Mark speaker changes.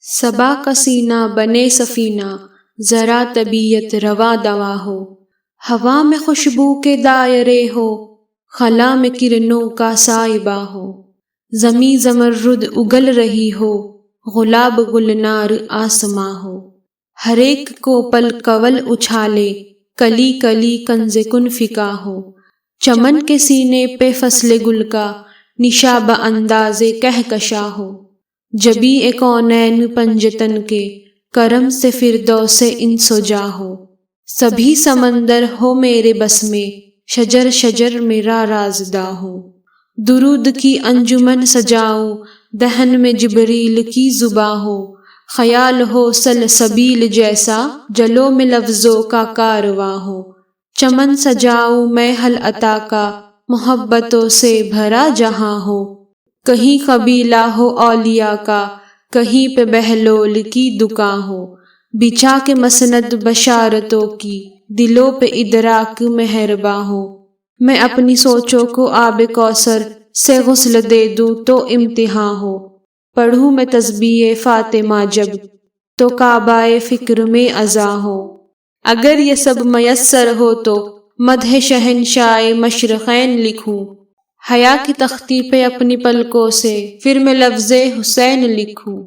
Speaker 1: صبا کا سینہ بنے سفینہ، ذرا طبیعت روا دوا ہو، ہوا میں خوشبو کے دائرے ہو، خلا میں کرنوں کا سائبہ ہو، زمیں زمرد اگل رہی ہو، گلاب گلنار آسماں ہو، ہر ایک کو پل کول اچھالے، کلی کلی کنز کن فکا ہو، چمن کے سینے پہ فصل گل کا نشا انداز کہکشاں ہو، جبی کونین پنجتن کے کرم سے فردوس انس و جاں ہو، سبھی سمندر ہو میرے بس میں، شجر شجر میرا رازداں ہو، درود کی انجمن سجاؤں، دہن میں جبریل کی زباں ہو، خیال ہو سلسبیل جیسا، جلوں میں لفظوں کا کارواں ہو، چمن سجاؤں میں حل عطا کا، محبتوں سے بھرا جہاں ہو، کہیں قبیلہ ہو اولیاء کا، کہیں پہ بہلول کی دکان ہو، بچھا کے مسند بشارتوں کی، دلوں پہ ادراک مہرباں ہو، میں اپنی سوچوں کو آب کوثر سے غسل دے دوں تو امتحاں ہو، پڑھوں میں تسبیح فاطمہ جب تو کعبہ فکر میں اذاں ہو، اگر یہ سب میسر ہو تو مدح شہنشاہ مشرقین لکھوں، حیا کی تختی پہ اپنی پلکوں سے پھر میں لفظ حسین لکھوں۔